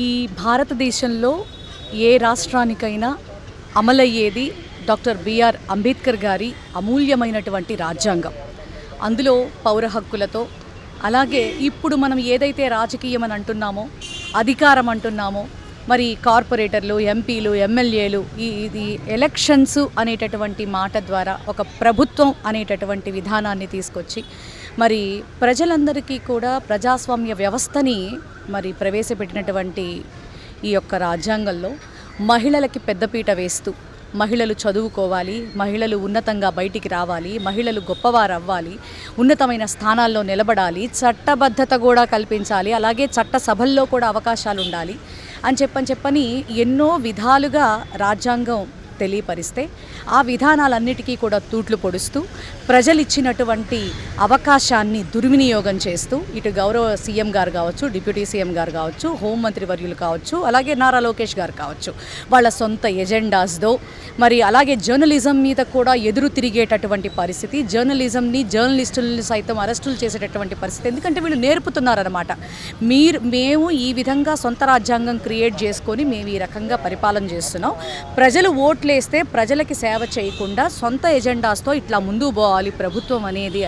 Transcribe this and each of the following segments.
ఈ భారతదేశంలో ఏ రాష్ట్రానికైనా అమలయ్యేది doctor BR Ambedkar గారి అమూల్యమైనటువంటి రాజ్యాంగం. అందులో పౌర హక్కులతో, అలాగే ఇప్పుడు మనం ఏదైతే రాజకీయం అని అంటున్నామో, అధికారం అంటున్నామో, మరి కార్పొరేటర్లు, ఎంపీలు, ఎమ్మెల్యేలు, ఇది ఎలక్షన్స్ అనేటటువంటి మాట ద్వారా ఒక ప్రభుత్వం అనేటటువంటి విధానాన్ని తీసుకొచ్చి మరి ప్రజలందరికీ కూడా ప్రజాస్వామ్య వ్యవస్థని మరి ప్రవేశపెట్టినటువంటి ఈ యొక్క రాజ్యాంగంలో మహిళలకి పెద్దపీట వేస్తూ, మహిళలు చదువుకోవాలి, మహిళలు ఉన్నతంగా బయటికి రావాలి, మహిళలు గొప్పవారు అవ్వాలి, ఉన్నతమైన స్థానాల్లో నిలబడాలి, చట్టబద్ధత కూడా కల్పించాలి, అలాగే చట్ట సభల్లో కూడా అవకాశాలు ఉండాలి అని చెప్పని ఎన్నో విధాలుగా రాజ్యాంగం తెలియపరిస్తే ఆ విధానాలన్నిటికీ కూడా తూట్లు పొడుస్తూ ప్రజలు ఇచ్చినటువంటి అవకాశాన్ని దుర్వినియోగం చేస్తూ ఇటు గౌరవ సీఎం గారు కావచ్చు, డిప్యూటీ సీఎం గారు కావచ్చు, హోంమంత్రి వర్యులు కావచ్చు, అలాగే నారా లోకేష్ గారు కావచ్చు, వాళ్ళ సొంత ఎజెండాస్తో మరి అలాగే జర్నలిజం మీద కూడా ఎదురు తిరిగేటటువంటి పరిస్థితి, జర్నలిస్టుల్ని సైతం అరెస్టులు చేసేటటువంటి పరిస్థితి. ఎందుకంటే వీళ్ళు నేర్పుతున్నారన్నమాట, మేము ఈ విధంగా సొంత రాజ్యాంగం క్రియేట్ చేసుకొని మేము ఈ రకంగా పరిపాలన చేస్తున్నాం, ప్రజలు ఓట్లేస్తే ప్రజలకి సేవ చేయకుండా సొంత ఎజెండాస్తో ఇట్లా ముందుకు పోవాలి ప్రభుత్వం అనేది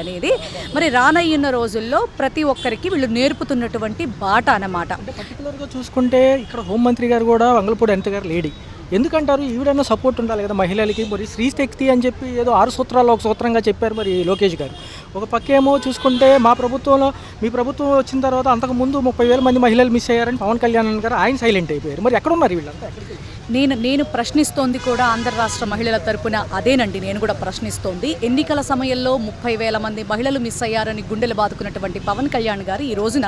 మరి రానయ్యున్న రోజుల్లో ప్రతి ఒక్కరికి వీళ్ళు నేర్పుతున్నటువంటి బాట అన్నమాట. పర్టికులర్గా చూసుకుంటే ఇక్కడ హోంమంత్రి గారు కూడా వంగలపూడి అనిత గారు లేడీ, ఎందుకంటారు? ఈవిడన్నా సపోర్ట్ ఉండాలి కదా మహిళలకి. మరి స్త్రీ శక్తి అని చెప్పి ఏదో 6 సూత్రాల్లో ఒక సూత్రంగా చెప్పారు మరి లోకేష్ గారు. ఒక పక్కేమో చూసుకుంటే మా ప్రభుత్వంలో, మీ ప్రభుత్వం వచ్చిన తర్వాత అంతకుముందు 30,000 మంది మహిళలు మిస్ అయ్యారని పవన్ కళ్యాణ్ గారు ఆయన సైలెంట్ అయిపోయారు. మరి ఎక్కడ ఉన్నారు వీళ్ళంతా? నేను ప్రశ్నిస్తోంది కూడా ఆంధ్ర రాష్ట్ర మహిళల తరపున అదేనండి. నేను కూడా ప్రశ్నిస్తోంది, ఎన్నికల సమయంలో 30,000 మంది మహిళలు మిస్ అయ్యారని గుండెలు బాదుకున్నటువంటి పవన్ కళ్యాణ్ గారు ఈ రోజున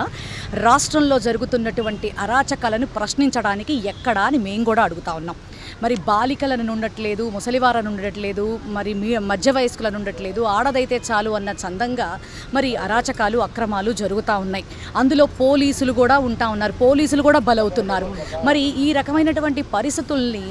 రాష్ట్రంలో జరుగుతున్నటువంటి అరాచకాలను ప్రశ్నించడానికి ఎక్కడా అని మేము కూడా అడుగుతా ఉన్నాం. మరి బాలికలను ఉండట్లేదు, ముసలివారను ఉండట్లేదు, మరి మధ్య వయస్కులను ఉండట్లేదు, ఆడదైతే చాలు అన్న చందంగా మరి అరాచకాలు, అక్రమాలు జరుగుతూ ఉన్నాయి. అందులో పోలీసులు కూడా ఉంటా ఉన్నారు, పోలీసులు కూడా బలవుతున్నారు. మరి ఈ రకమైనటువంటి పరిస్థితుల్ని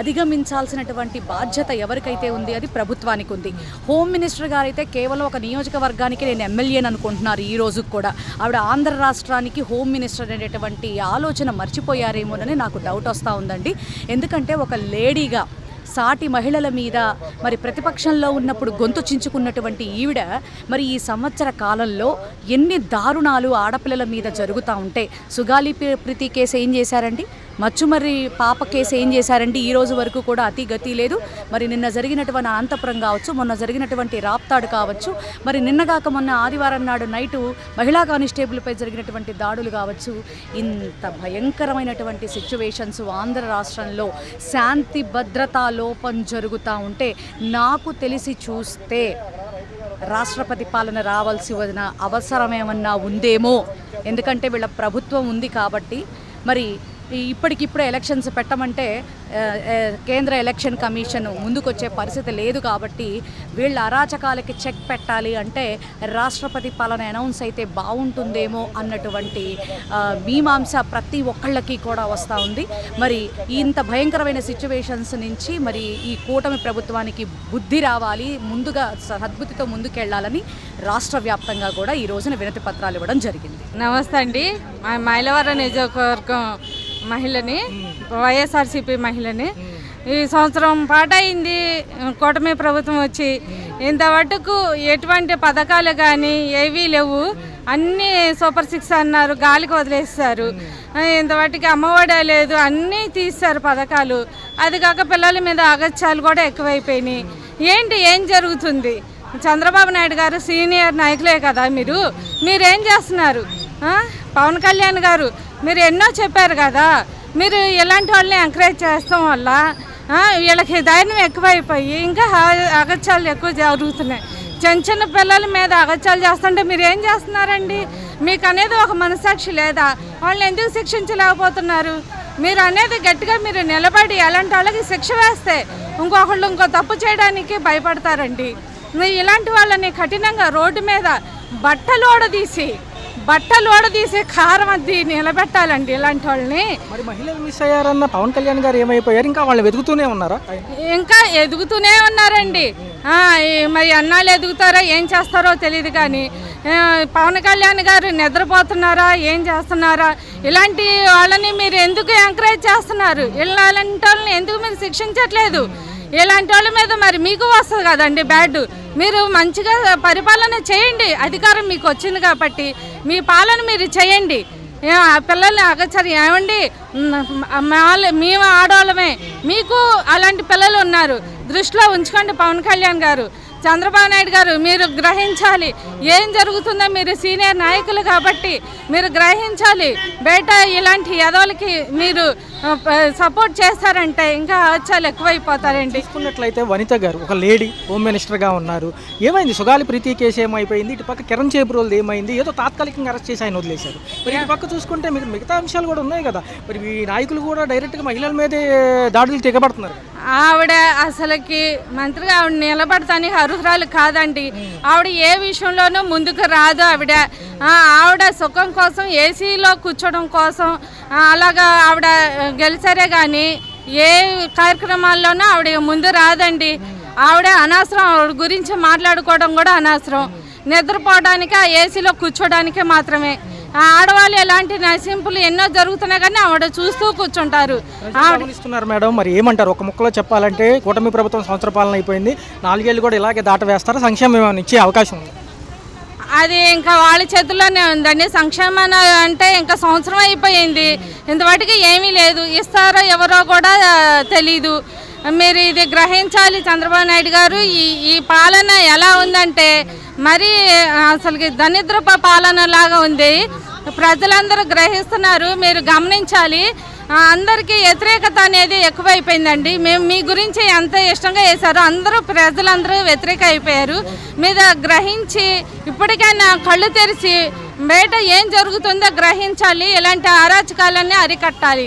అధిగమించాల్సినటువంటి బాధ్యత ఎవరికైతే ఉంది అది ప్రభుత్వానికి ఉంది. హోమ్ మినిస్టర్ గారు అయితే కేవలం ఒక నియోజకవర్గానికి నేను ఎమ్మెల్యేని అనుకుంటున్నారు. ఈ రోజు కూడా ఆవిడ ఆంధ్ర రాష్ట్రానికి హోమ్ మినిస్టర్ అనేటువంటి ఆలోచన మర్చిపోయారేమోనని నాకు డౌట్ వస్తూ ఉందండి. ఎందుకంటే ఒక లేడీగా సాటి మహిళల మీద మరి ప్రతిపక్షంలో ఉన్నప్పుడు గొంతు చించుకున్నటువంటి ఈవిడ మరి ఈ సంవత్సర కాలంలో ఎన్ని దారుణాలు ఆడపిల్లల మీద జరుగుతూ ఉంటే, సుగాలి ప్రీతి కేసు ఏం చేశారండి, మచ్చుమర్రి పాప కేసు ఏం చేశారండి, ఈ రోజు వరకు కూడా అతి గతి లేదు. మరి నిన్న జరిగినటువంటి అనంతపురం కావచ్చు, మొన్న జరిగినటువంటి రాప్తాడు కావచ్చు, మరి నిన్నగాక మొన్న ఆదివారం నాడు నైటు మహిళా కానిస్టేబుల్పై జరిగినటువంటి దాడులు కావచ్చు, ఇంత భయంకరమైనటువంటి సిచ్యువేషన్స్ ఆంధ్ర రాష్ట్రంలో శాంతి భద్రతా లోపం జరుగుతూ ఉంటే నాకు తెలిసి చూస్తే రాష్ట్రపతి పాలన రావాల్సి ఉన్న అవసరం ఏమన్నా ఉందేమో. ఎందుకంటే వీళ్ళ ప్రభుత్వం ఉంది కాబట్టి మరి ఇప్పటికిప్పుడు ఎలక్షన్స్ పెట్టమంటే కేంద్ర ఎలక్షన్ కమిషన్ ముందుకొచ్చే పరిస్థితి లేదు కాబట్టి వీళ్ళ అరాచకాలకి చెక్ పెట్టాలి అంటే రాష్ట్రపతి పాలన అనౌన్స్ అయితే బాగుంటుందేమో అన్నటువంటి మీమాంస ప్రతి ఒక్కళ్ళకి కూడా వస్తూ ఉంది. మరి ఇంత భయంకరమైన సిచ్యువేషన్స్ నుంచి మరి ఈ కూటమి ప్రభుత్వానికి బుద్ధి రావాలి, ముందుగా సద్బుద్ధితో ముందుకెళ్లాలని రాష్ట్ర వ్యాప్తంగా కూడా ఈ రోజున వినతి పత్రాలు ఇవ్వడం జరిగింది. నమస్తే అండి, మైలవరం నియోజకవర్గం మహిళని, వైఎస్ఆర్సీపీ మహిళని. ఈ సంవత్సరం పాట అయింది కూటమి ప్రభుత్వం వచ్చి, ఇంతవరకు ఎటువంటి పథకాలు కానీ ఏవీ లేవు, అన్నీ సూపర్ 6 అన్నారు, గాలికి వదిలేస్తారు. ఇంతవాటికి అమ్మఒడి లేదు, అన్నీ తీస్తారు పథకాలు. అది కాక పిల్లల మీద అగత్యాలు కూడా ఎక్కువైపోయినాయి. ఏం జరుగుతుంది? చంద్రబాబు నాయుడు గారు సీనియర్ నాయకులే కదా, మీరేం చేస్తున్నారు? పవన్ కళ్యాణ్ గారు మీరు ఎన్నో చెప్పారు కదా, మీరు ఎలాంటి వాళ్ళని ఎంకరేజ్ చేస్తాం వల్ల వీళ్ళకి ధైర్యం ఎక్కువైపోయి ఇంకా అగత్యాలు ఎక్కువ జరుగుతున్నాయి. చిన్న పిల్లల మీద అగత్యాలు చేస్తుంటే మీరు ఏం చేస్తున్నారండి? మీకు అనేది ఒక మనసాక్షి లేదా? వాళ్ళని ఎందుకు శిక్షించలేకపోతున్నారు? మీరు అనేది గట్టిగా మీరు నిలబడి ఎలాంటి వాళ్ళకి శిక్ష వేస్తే ఇంకొకళ్ళు ఇంకో తప్పు చేయడానికి భయపడతారండి. ఇలాంటి వాళ్ళని కఠినంగా రోడ్డు మీద బట్టలు ఓడదీసి కారం అది నిలబెట్టాలండి ఇలాంటి వాళ్ళని. మరి మహిళలు మిస్ అయ్యారన్న పవన్ కళ్యాణ్ గారు ఏమైపోయారు? ఇంకా వాళ్ళు వెతుకుతూనే ఉన్నారా? ఇంకా ఎదుగుతూనే ఉన్నారండి. మరి అన్నాళ్ళు ఎదుగుతారో ఏం చేస్తారో తెలియదు కానీ పవన్ కళ్యాణ్ గారు నిద్రపోతున్నారా ఏం చేస్తున్నారా? ఇలాంటి వాళ్ళని మీరు ఎందుకు ఎంకరేజ్ చేస్తున్నారు? ఇలాంటి వాళ్ళని ఎందుకు మీరు శిక్షించట్లేదు? ఇలాంటి వాళ్ళ మీద మరి మీకు వస్తుంది కదండి బ్యాడ్. మీరు మంచిగా పరిపాలన చేయండి, అధికారం మీకు వచ్చింది కాబట్టి మీ పాలన మీరు చేయండి. పిల్లల్ని అగచరి ఏమండి, మేము ఆడవాళ్ళమే, మీకు అలాంటి పిల్లలు ఉన్నారు, దృష్టిలో ఉంచుకోండి. పవన్ కళ్యాణ్ గారు, చంద్రబాబు నాయుడు గారు మీరు గ్రహించాలి ఏం జరుగుతుందో. మీరు సీనియర్ నాయకులు కాబట్టి మీరు గ్రహించాలి. బయట ఇలాంటి ఎదవలకి మీరు సపోర్ట్ చేస్తారంటే ఇంకా అవచ్చాలు ఎక్కువైపోతారండి. చూసుకున్నట్లయితే వనిత గారు ఒక లేడీ హోమ్ మినిస్టర్గా ఉన్నారు. ఏమైంది? సుగాలి ప్రీతి కేసు ఏమైపోయింది? ఇటు పక్క కిరణ్ చేబ్రోల్ది ఏమైంది? ఏదో తాత్కాలికంగా అరెస్ట్ చేసి ఆయన వదిలేశారు. మరి ఇటు పక్క చూసుకుంటే మీకు మిగతా అంశాలు కూడా ఉన్నాయి కదా. మరి ఈ నాయకులు కూడా డైరెక్ట్గా మహిళల మీదే దాడులు తెగబడుతున్నారు. ఆవిడ అసలుకి మంత్రిగా ఆవిడ నిలబడతానికి అర్హురాలు కాదండి. ఆవిడ ఏ విషయంలోనూ ముందుకు రాదు. ఆవిడ సుఖం కోసం ఏసీలో కూర్చోడం కోసం అలాగా ఆవిడ గెలిచారే కానీ ఏ కార్యక్రమాల్లోనూ ఆవిడ ముందు రాదండి. ఆవిడ అనవసరం, ఆవిడ గురించి మాట్లాడుకోవడం కూడా అనవసరం. నిద్రపోవడానికి ఆ ఏసీలో కూర్చోడానికి మాత్రమే. ఆడవాళ్ళు ఎలాంటి నశింపులు ఎన్నో జరుగుతున్నాయి కానీ ఆవిడ చూస్తూ కూర్చుంటారు. గమనిస్తున్నారు మేడం. మరి ఏమంటారు? ఒక ముక్కలో చెప్పాలంటే కూటమి ప్రభుత్వం సంవత్సర పాలన అయిపోయింది, 4 ఏళ్ళు కూడా ఇలాగే దాట వేస్తారా? సంక్షేమం ఇచ్చే అవకాశం ఉంది? అది ఇంకా వాళ్ళ చేతుల్లోనే ఉందండి. సంక్షేమం అంటే ఇంకా సంవత్సరం అయిపోయింది, ఇంతవాటికి ఏమీ లేదు. ఇస్తారో ఎవరో కూడా తెలీదు. మీరు ఇది గ్రహించాలి చంద్రబాబు నాయుడు గారు. ఈ పాలన ఎలా ఉందంటే మరి అసలుకి దరిద్రప పాలన లాగా ఉంది. ప్రజలందరూ గ్రహిస్తున్నారు, మీరు గమనించాలి. అందరికీ వ్యతిరేకత అనేది ఎక్కువైపోయిందండి. మేము మీ గురించి ఎంత ఇష్టంగా చేశారో అందరూ ప్రజలందరూ వ్యతిరేక అయిపోయారు. మీద గ్రహించి ఇప్పటికైనా కళ్ళు తెరిచి బయట ఏం జరుగుతుందో గ్రహించాలి. ఇలాంటి అరాచకాలన్నీ అరికట్టాలి.